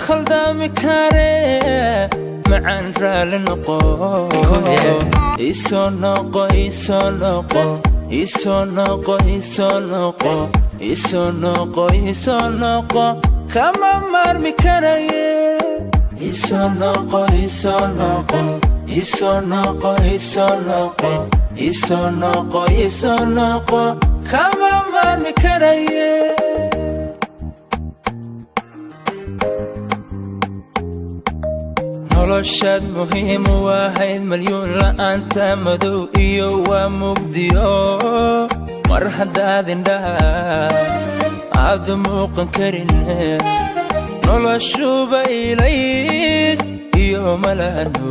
خلدامي كاره معان رالنقو إيسونقو إيسونقو إيسونقو إيسونقو إيسونقو إيسونقو كما مرمي كرايه إيسونقو إيسونقو إيسونقو إيسونقو إيسونقو إيسونقو كما مرمي كرايه noloshaad muhiim u ahayd malyuun la'aanta madow iyo waa mugdiyo mar haddaad indhaha aad muuqan karin noloshuba ilays iyo malahano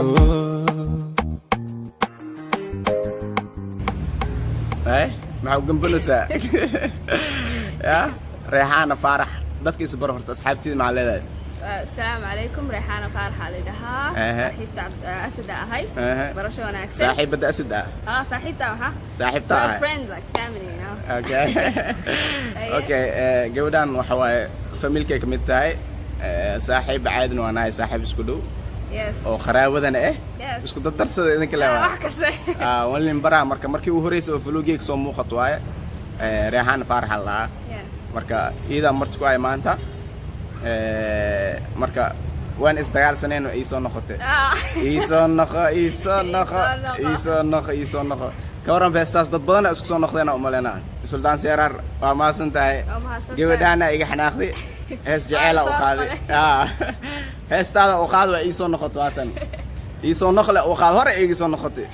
maxaa u gambanaysaa ya reexaana faarax dadkiisa bar horta asxaabtiida maxaa leedahay السلام عليكم ريحانة فارحة لدها صاحبة أسد أهي برشلونة أكثر صاحبة أسد صاحبتها ها صاحبتها friend like family you know okay جودان وحواي فاميلكي كميت تاي صاحب عادن وأنا صاحب سكودو oo qaraawadana isku darsada idinka leeyahay wali mbara markii uu horeysay oo vloggeek soo muuqato waaye reexaan faarax la marka ida martay ay maanta marka waan isdagaalsanayno iisoo noqo ka waran beestaas dad badan isku soo noqdeen oo maleena Suldaan Seerar waa maasan tahay gabadhaana iga xanaaqday hees jacayl oo qaaday heestaada oo qaad waa iisoo noqoto waatan iisoo noqle oo qaad hore iga soo noqotay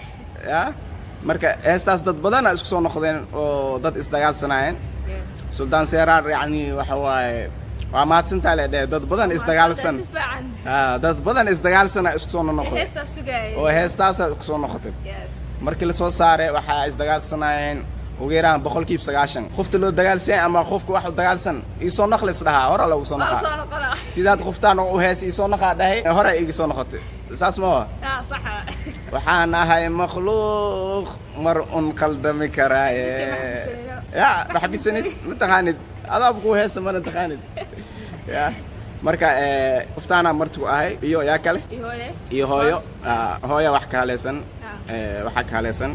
marka heestaas dad badan isku soo noqdeen oo dad isdagaalsanayeen Suldaan Seerar yani waxa waaye waa maadsan tahay dad badan isdagaalsan dad badan isdagaalsan isku soo noqday oo heestaas isku soo noqotay markii la soo saaray waxa isdagaalsanayeen ugu yaraan 190 qofta loo dagaalsan ama qofku wax u dagaalsan isoo noqlis dhahaa hore lagu soo noqaa sidaad qoftaan oo hees isoo noqaa dhahay hore iga soo noqotay saas ma صح waxaan ahay makhluuq mar un qaldami karaaye ya baxbisanid ma taqaanid adaab ku hees ma taqaanid ya marka qoftaana martu ahay iyo yaa kale iyo hooyo wax ka haleesan waxa ka haleesan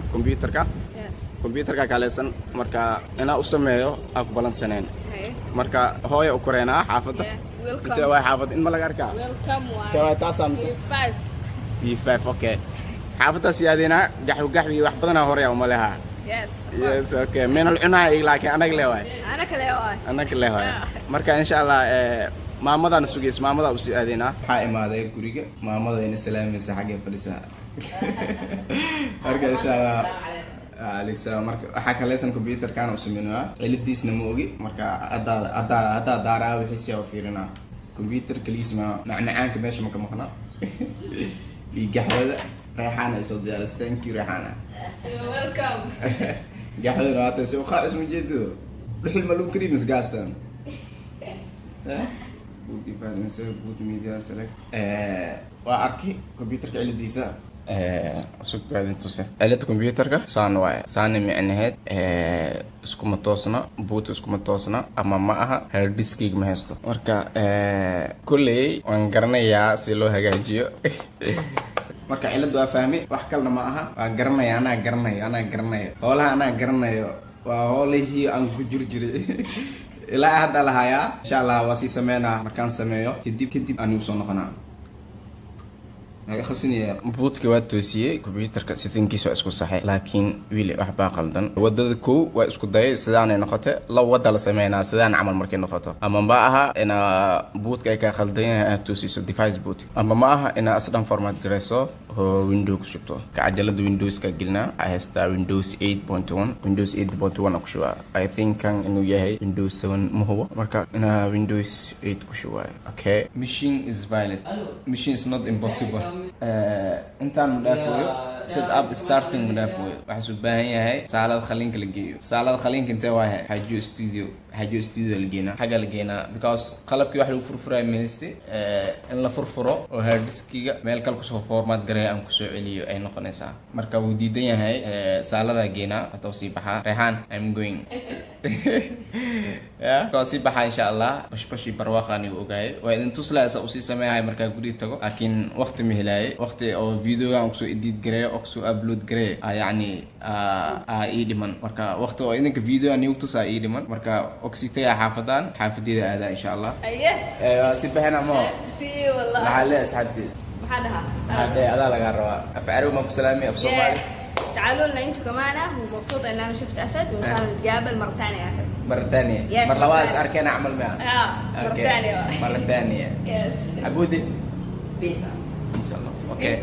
computerka ka haleesan marka ina u sameeyo aqbalansaneen marka hooyo u koreena xaafada inta way xaafad in ma laga arkaa tawa taasam B5 okay xaafada siyaadina gaxwi wax badan hore ma laha yes okay meenal cunaa laakiin anaga leeyahay marka insha Allah maamadan sugeys maamada u sii aadina waxa imaaday guriga maamada in salaamaysa xagga fadhisaa marka insha Allah Alexa marka waxa kale san computer kan u sameeynaa cilidiisna ma ogi marka ada daaraa wixii si fiirina computer kaliisma macnaanka meesha ma ka maqna bigaxwada reexana isoo diyaaristeen ki reexana welcome gaxwada raata soo qaas ma jeedo wixii ma loo kariim isgaastan boot device boot media select waa arki computerka cilidiisa سوق بعدين توصل علة كمبيوترك سان معناهد اسكو متوصنا بوت اسكو متوصنا أما معها هارد ديسك مهستو وركا كله وانقرنا يا سيلو هجاجيو marka cilad waa fahmi wax kalena ma aha waa garanay ana garanay holaha ana garanay waa holihi aan ku jirjiray ilaa hadda la haya insha Allah waa si sameeyna markaan sameeyo kadib aan u soo noqonaa خصني بوتك واتوسيه كمبيوترك سيتنكيسو اسكو صحيح لكن ويلي waxba qaldan wadada ko waa isku day sidaan ay noqoto la wada la sameeyna sidaan amal markay noqoto ama ma aha ina bootka ka qaldan yahay toosiso device boot ama ma aha ina asdan format gareeso windows shubto ka ajalada windows ka gilna haysta windows 8.1 windows 8.1 ku shuwa I think kan inuu yahay windows 7 ma huwa marka ina windows 8 ku shuwa okay machine is violent machine is not impossible intaan mudaafayo set up starting مدافوي waxaa u baahan yahay saalad khaliinka la geeyo saalad khaliinka intee waa xajo studio la geena xaga la geena because qalabkii wax lagu furfuray meestay in la furfuro oo hard diskiga meel kale ku soo format garay aan ku soo celiyo ay noqonaysaa marka uu diidan yahay saalada geena haddii sii baxa Rehan I'm going yeah ko sii baxa insha Allah bashi barwaaqani ogaay waa in tuslaa sa usii sameeyay marka guri tago laakiin waqti ma helay waqti oo video aan ku soo edit garay oo ku soo upload garay yani ii dhiman marka waqti oo idinka video aan igu tusaa ii dhiman marka oxitaya xaafadida aada insha Allah si bahana ma si wallahi maxaa la asxaabti هذا هذا لا قروا أفعلوا ما بسلامي في صومالي تعالوا لنا انتوا كمان ومبسوط ان انا شفت اسد وان شاء الله نتقابل مره ثانيه يا اسد مرة ثانية مرة لواز اركان اعمل معها مرة ثانية مرة ثانية يس عبودي بيس ان شاء الله اوكي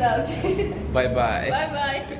باي باي باي باي